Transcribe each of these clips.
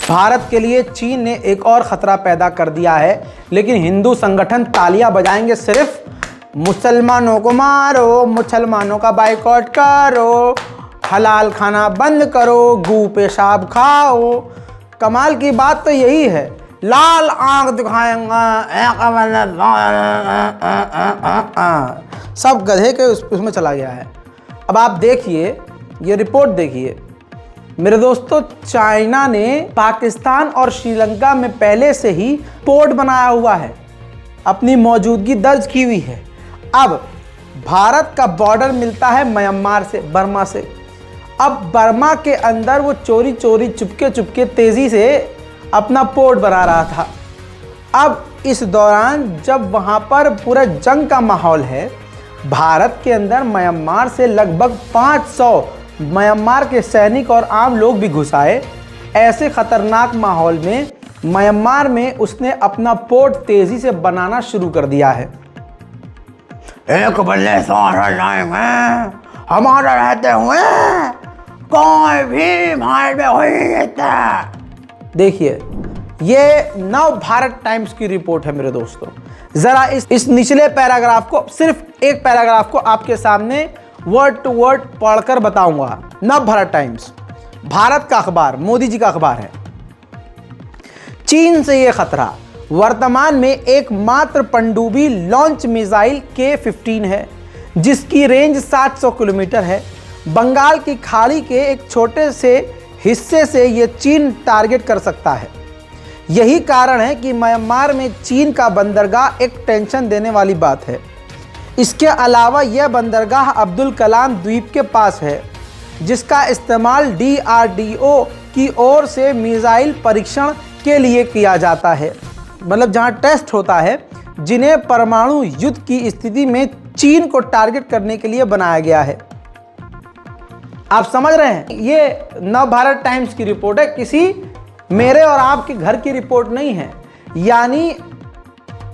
भारत के लिए चीन ने एक और खतरा पैदा कर दिया है, लेकिन हिंदू संगठन तालियां बजाएंगे सिर्फ मुसलमानों को मारो, मुसलमानों का बाइकॉट करो, हलाल खाना बंद करो, गू पेशाब खाओ। कमाल की बात तो यही है, लाल आंख दिखाएंगा, सब गधे के उसमें चला गया है। अब आप देखिए, ये रिपोर्ट देखिए मेरे दोस्तों, चाइना ने पाकिस्तान और श्रीलंका में पहले से ही पोर्ट बनाया हुआ है, अपनी मौजूदगी दर्ज की हुई है। अब भारत का बॉर्डर मिलता है म्यांमार से, बर्मा से। अब बर्मा के अंदर वो चोरी चोरी चुपके चुपके तेज़ी से अपना पोर्ट बना रहा था। अब इस दौरान जब वहाँ पर पूरा जंग का माहौल है, भारत के अंदर म्यांमार से लगभग 500 म्यांमार के सैनिक और आम लोग भी घुस आए। ऐसे खतरनाक माहौल में म्यांमार में उसने अपना पोर्ट तेजी से बनाना शुरू कर दिया है। एक बल्ले सारा लाएंगे, हमारा रहते हुए कोई भी मार में हो जाता। देखिए, ये नव भारत टाइम्स की रिपोर्ट है मेरे दोस्तों। जरा इस निचले पैराग्राफ को, सिर्फ एक पैराग्राफ को आपके सामने वर्ड टू वर्ड पढ़कर बताऊंगा। नव भारत टाइम्स, भारत का अखबार, मोदी जी का अखबार है। चीन से यह खतरा, वर्तमान में एकमात्र पनडुब्बी लॉन्च मिसाइल K-15 है, जिसकी रेंज 700 किलोमीटर है। बंगाल की खाड़ी के एक छोटे से हिस्से से यह चीन टारगेट कर सकता है। यही कारण है कि म्यांमार में चीन का बंदरगाह एक टेंशन देने वाली बात है। इसके अलावा यह बंदरगाह अब्दुल कलाम द्वीप के पास है, जिसका इस्तेमाल DRDO की ओर से मिसाइल परीक्षण के लिए किया जाता है। मतलब जहां टेस्ट होता है, जिन्हें परमाणु युद्ध की स्थिति में चीन को टारगेट करने के लिए बनाया गया है। आप समझ रहे हैं, ये नव भारत टाइम्स की रिपोर्ट है, किसी मेरे और आपके घर की रिपोर्ट नहीं है। यानी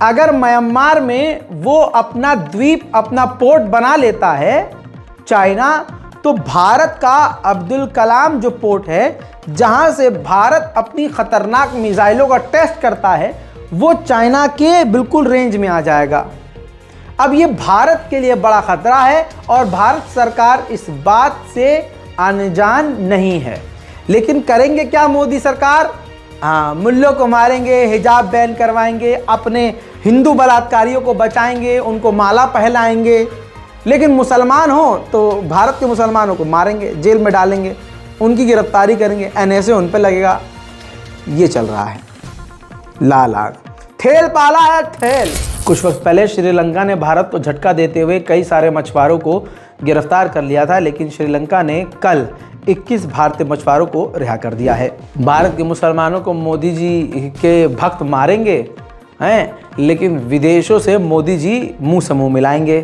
अगर म्यांमार में वो अपना द्वीप, अपना पोर्ट बना लेता है चाइना, तो भारत का अब्दुल कलाम जो पोर्ट है, जहां से भारत अपनी खतरनाक मिसाइलों का टेस्ट करता है, वो चाइना के बिल्कुल रेंज में आ जाएगा। अब ये भारत के लिए बड़ा खतरा है और भारत सरकार इस बात से अनजान नहीं है। लेकिन करेंगे क्या मोदी सरकार? हाँ, मुल्लों को मारेंगे, हिजाब बैन करवाएंगे, अपने हिंदू बलात्कारियों को बचाएंगे, उनको माला पहनाएंगे। लेकिन मुसलमान हो तो भारत के मुसलमानों को मारेंगे, जेल में डालेंगे, उनकी गिरफ्तारी करेंगे, NSA उन पर लगेगा। ये चल रहा है, लाल आग ठेल पाला है ठेल। कुछ वक्त पहले श्रीलंका ने भारत को झटका देते हुए कई सारे मछुआरों को गिरफ्तार कर लिया था, लेकिन श्रीलंका ने कल 21 भारतीय मछुआरों को रिहा कर दिया है। भारत के मुसलमानों को मोदी जी के भक्त मारेंगे हैं, लेकिन विदेशों से मोदी जी मुंह से मुंह मिलाएंगे।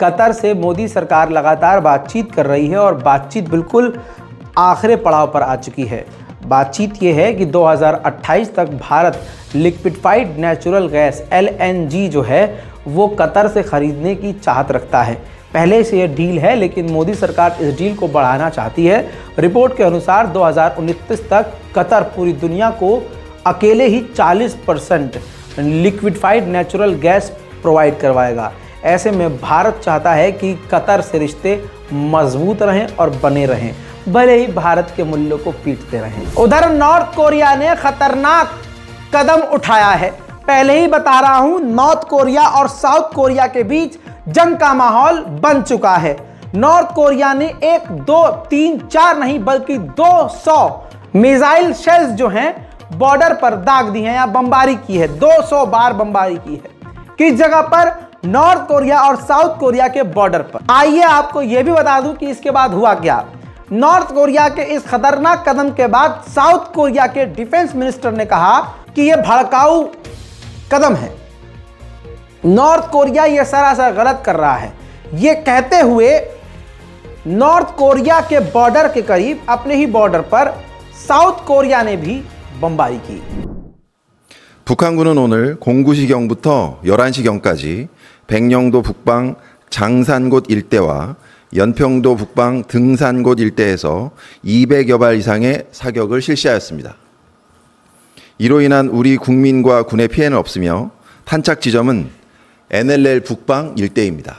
कतर से मोदी सरकार लगातार बातचीत कर रही है और बातचीत बिल्कुल आखिरी पड़ाव पर आ चुकी है। बातचीत ये है कि 2028 तक Bharat liquefied natural gas LNG जो है वो कतर से खरीदने की चाहत रखता है। पहले से यह डील है, लेकिन मोदी सरकार इस डील को बढ़ाना चाहती है। रिपोर्ट के अनुसार 2029 तक कतर पूरी दुनिया को अकेले ही 40% लिक्विफाइड नेचुरल गैस प्रोवाइड करवाएगा। ऐसे में भारत चाहता है कि कतर से रिश्ते मजबूत रहें और बने रहें, भले ही भारत के मूल्यों को पीटते रहें। उधर नॉर्थ कोरिया ने खतरनाक कदम उठाया है। पहले ही बता रहा हूं, नॉर्थ कोरिया और साउथ कोरिया के बीच जंग का माहौल बन चुका है। नॉर्थ कोरिया ने 1, 2, 3, 4 नहीं बल्कि 200 मिसाइल शेल्स जो हैं बॉर्डर पर दाग दी हैं या बमबारी की है। 200 बार बमबारी की है। किस जगह पर? नॉर्थ कोरिया और साउथ कोरिया के बॉर्डर पर। आइए आपको यह भी बता दूं कि इसके बाद हुआ क्या। नॉर्थ कोरिया के इस खतरनाक कदम के बाद साउथ कोरिया के डिफेंस मिनिस्टर ने कहा कि यह भड़काऊ कदम है। नॉर्थ कोरिया यह सरासर गलत कर रहा है। यह कहते हुए नॉर्थ कोरिया के बॉर्डर के करीब, अपने ही बॉर्डर पर साउथ कोरिया ने भी बमबारी की। 북한군은 오늘 09시경부터 11시경까지 백령도 북방 장산곶 일대와 연평도 북방 등산곶 일대에서 200여 발 이상의 사격을 실시하였습니다. 이로 인한 우리 국민과 군의 피해는 없으며 탄착 지점은 NLL 북방 일대입니다.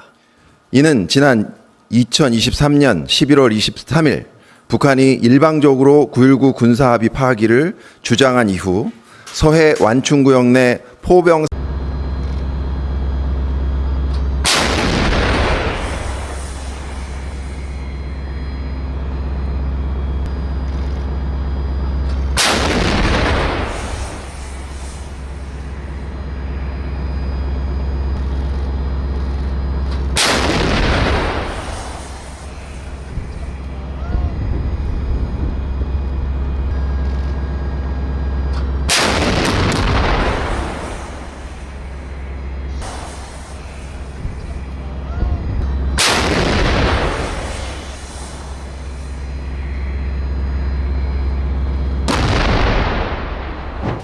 이는 지난 2023년 11월 23일 북한이 일방적으로 9.19 군사합의 파기를 주장한 이후 서해 완충구역 내 포병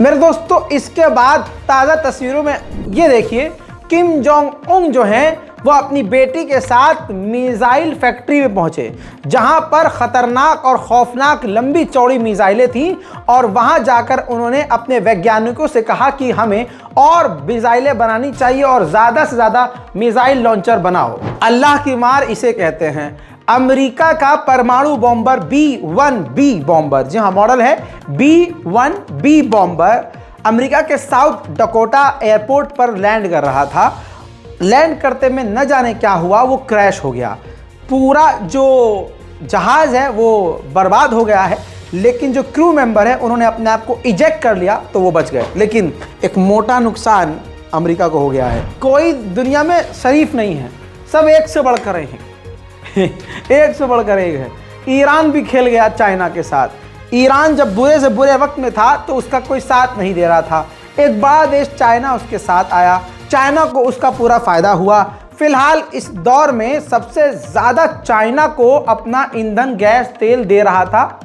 मेरे दोस्तों, इसके बाद ताज़ा तस्वीरों में ये देखिए, किम जोंग उंग जो हैं वो अपनी बेटी के साथ मिसाइल फैक्ट्री में पहुंचे, जहां पर खतरनाक और खौफनाक लंबी चौड़ी मिसाइलें थीं और वहां जाकर उन्होंने अपने वैज्ञानिकों से कहा कि हमें और मिसाइलें बनानी चाहिए और ज़्यादा से ज़्यादा मिसाइल लॉन्चर बनाओ। अल्लाह की मार इसे कहते हैं। अमेरिका का परमाणु बॉम्बर B-1B बॉम्बर, जी हाँ मॉडल है B-1B बॉम्बर, अमेरिका के साउथ डकोटा एयरपोर्ट पर लैंड कर रहा था। लैंड करते में न जाने क्या हुआ, वो क्रैश हो गया। पूरा जो जहाज़ है वो बर्बाद हो गया है, लेकिन जो क्रू मेंबर है उन्होंने अपने आप को इजेक्ट कर लिया तो वो बच गए। लेकिन एक मोटा नुकसान अमेरिका को हो गया है। कोई दुनिया में शरीफ नहीं है, सब एक से बढ़कर हैं एक से बढ़कर एक है। ईरान भी खेल गया चाइना के साथ। ईरान जब बुरे से बुरे वक्त में था तो उसका कोई साथ नहीं दे रहा था। एक बड़ा देश चाइना उसके साथ आया, चाइना को उसका पूरा फायदा हुआ। फिलहाल इस दौर में सबसे ज़्यादा चाइना को अपना ईंधन गैस तेल दे रहा था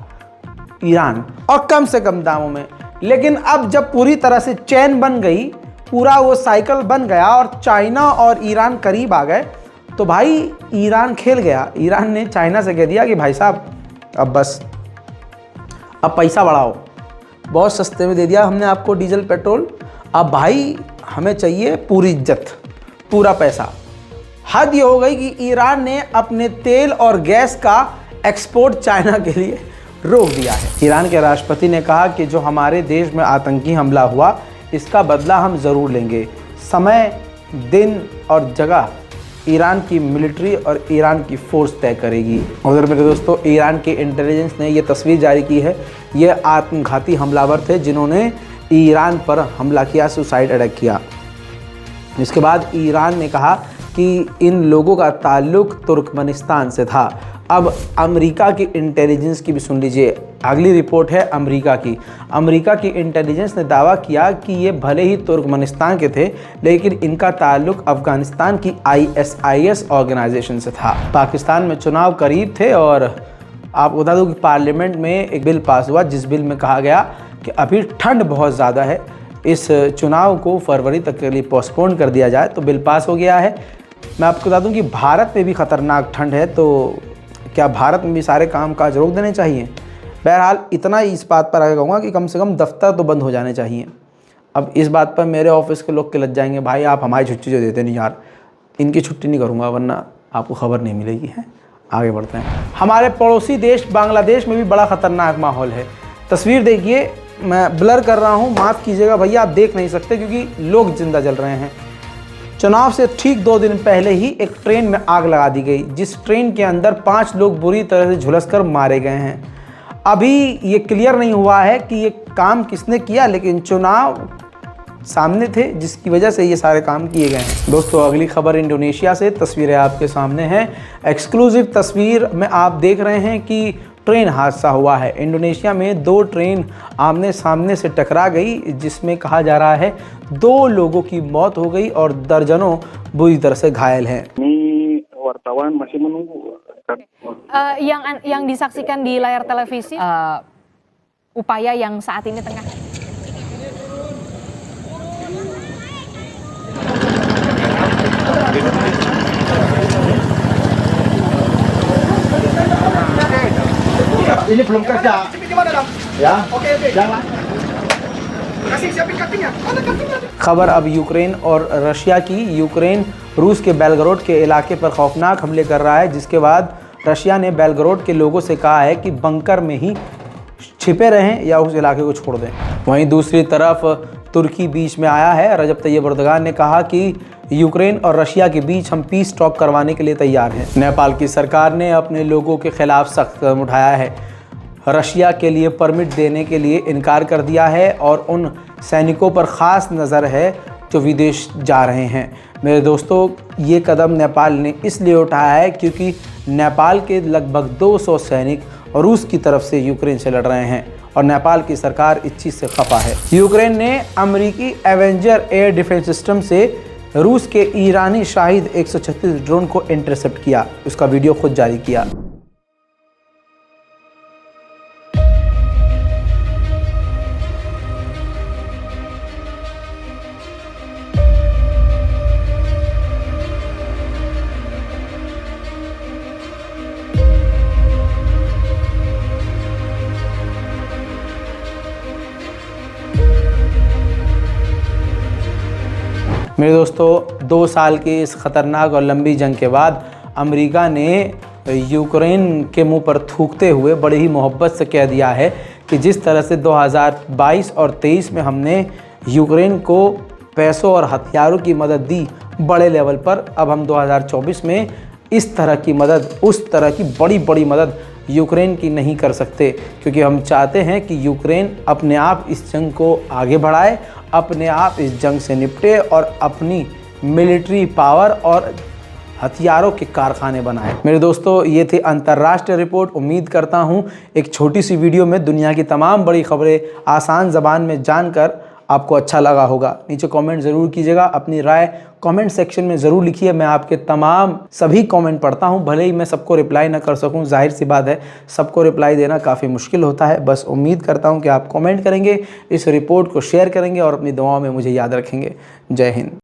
ईरान, और कम से कम दामों में। लेकिन अब जब पूरी तरह से चैन बन गई, पूरा वो साइकिल बन गया और चाइना और ईरान करीब आ गए, तो भाई ईरान खेल गया। ईरान ने चाइना से कह दिया कि भाई साहब अब बस, अब पैसा बढ़ाओ, बहुत सस्ते में दे दिया हमने आपको डीजल पेट्रोल, अब भाई हमें चाहिए पूरी इज्जत, पूरा पैसा। हद ये हो गई कि ईरान ने अपने तेल और गैस का एक्सपोर्ट चाइना के लिए रोक दिया है। ईरान के राष्ट्रपति ने कहा कि जो हमारे देश में आतंकी हमला हुआ, इसका बदला हम ज़रूर लेंगे। समय, दिन और जगह ईरान की मिलिट्री और ईरान की फोर्स तय करेगी। उधर मेरे दोस्तों, ईरान के इंटेलिजेंस ने ये तस्वीर जारी की है। ये आत्मघाती हमलावर थे जिन्होंने ईरान पर हमला किया, सुसाइड अटैक किया। इसके बाद ईरान ने कहा कि इन लोगों का ताल्लुक तुर्कमेनिस्तान से था। अब अमेरिका की इंटेलिजेंस की भी सुन लीजिए। अगली रिपोर्ट है अमेरिका की। अमेरिका की इंटेलिजेंस ने दावा किया कि ये भले ही तुर्कमेनिस्तान के थे, लेकिन इनका ताल्लुक अफ़गानिस्तान की ISIS ऑर्गेनाइजेशन से था। पाकिस्तान में चुनाव करीब थे और आपको बता दूं कि पार्लियामेंट में एक बिल पास हुआ, जिस बिल में कहा गया कि अभी ठंड बहुत ज़्यादा है, इस चुनाव को फरवरी तक के लिए पोस्टपोन कर दिया जाए। तो बिल पास हो गया है। मैं आपको बता दूं कि भारत में भी ख़तरनाक ठंड है, तो क्या भारत में भी सारे काम काज रोक देने चाहिए? बहरहाल इतना ही इस बात पर आगे कहूँगा कि कम से कम दफ्तर तो बंद हो जाने चाहिए। अब इस बात पर मेरे ऑफिस के लोग लग जाएंगे, भाई आप हमारी छुट्टी जो देते नहीं यार, इनकी छुट्टी नहीं करूँगा वरना आपको खबर नहीं मिलेगी। है, आगे बढ़ते हैं। हमारे पड़ोसी देश बांग्लादेश में भी बड़ा ख़तरनाक माहौल है। तस्वीर देखिए, मैं ब्लर कर रहा हूँ, माफ़ कीजिएगा भैया, आप देख नहीं सकते क्योंकि लोग जिंदा जल रहे हैं। चुनाव से ठीक 2 दिन पहले ही एक ट्रेन में आग लगा दी गई, जिस ट्रेन के अंदर 5 लोग बुरी तरह से झुलसकर मारे गए हैं। अभी ये क्लियर नहीं हुआ है कि ये काम किसने किया, लेकिन चुनाव सामने थे जिसकी वजह से ये सारे काम किए गए हैं। दोस्तों, अगली खबर इंडोनेशिया से। तस्वीरें आपके सामने हैं। एक्सक्लूसिव तस्वीर में आप देख रहे हैं कि ट्रेन हादसा हुआ है। इंडोनेशिया में 2 ट्रेन आमने सामने से टकरा गई, जिसमें कहा जा रहा है 2 लोगों की मौत हो गई और दर्जनों बुरी तरह से घायल हैं। wartawan masih menunggu. Yang disaksikan di layar televisi upaya yang saat ini tengah. Ini belum kerja. Ya. Oke. Jangan. खबर अब यूक्रेन और रशिया की। यूक्रेन रूस के बेलगरोड के इलाके पर खौफनाक हमले कर रहा है, जिसके बाद रशिया ने बेलगरोड के लोगों से कहा है कि बंकर में ही छिपे रहें या उस इलाके को छोड़ दें। वहीं दूसरी तरफ तुर्की बीच में आया है। रजब तैयब एर्दोगान ने कहा कि यूक्रेन और रशिया के बीच हम पीस टॉक करवाने के लिए तैयार हैं। नेपाल की सरकार ने अपने लोगों के खिलाफ सख्त कदम उठाया है। रशिया के लिए परमिट देने के लिए इनकार कर दिया है और उन सैनिकों पर ख़ास नज़र है जो विदेश जा रहे हैं। मेरे दोस्तों, ये कदम नेपाल ने इसलिए उठाया है क्योंकि नेपाल के लगभग 200 सैनिक रूस की तरफ से यूक्रेन से लड़ रहे हैं और नेपाल की सरकार इस चीज़ से खफा है। यूक्रेन ने अमेरिकी एवेंजर एयर डिफेंस सिस्टम से रूस के ईरानी शाहिद 136 ड्रोन को इंटरसेप्ट किया। उसका वीडियो खुद जारी किया। मेरे दोस्तों, 2 साल की इस ख़तरनाक और लंबी जंग के बाद अमेरिका ने यूक्रेन के मुंह पर थूकते हुए बड़ी ही मोहब्बत से कह दिया है कि जिस तरह से 2022 और 23 में हमने यूक्रेन को पैसों और हथियारों की मदद दी बड़े लेवल पर, अब हम 2024 में इस तरह की मदद, उस तरह की बड़ी बड़ी मदद यूक्रेन की नहीं कर सकते, क्योंकि हम चाहते हैं कि यूक्रेन अपने आप इस जंग को आगे बढ़ाए, अपने आप इस जंग से निपटे और अपनी मिलिट्री पावर और हथियारों के कारखाने बनाए। मेरे दोस्तों, ये थी अंतर्राष्ट्रीय रिपोर्ट। उम्मीद करता हूँ एक छोटी सी वीडियो में दुनिया की तमाम बड़ी खबरें आसान ज़बान में जानकर आपको अच्छा लगा होगा। नीचे कमेंट ज़रूर कीजिएगा, अपनी राय कमेंट सेक्शन में ज़रूर लिखिए। मैं आपके तमाम सभी कमेंट पढ़ता हूं, भले ही मैं सबको रिप्लाई ना कर सकूं, जाहिर सी बात है सबको रिप्लाई देना काफ़ी मुश्किल होता है। बस उम्मीद करता हूं कि आप कमेंट करेंगे, इस रिपोर्ट को शेयर करेंगे और अपनी दुआओं में मुझे याद रखेंगे। जय हिंद।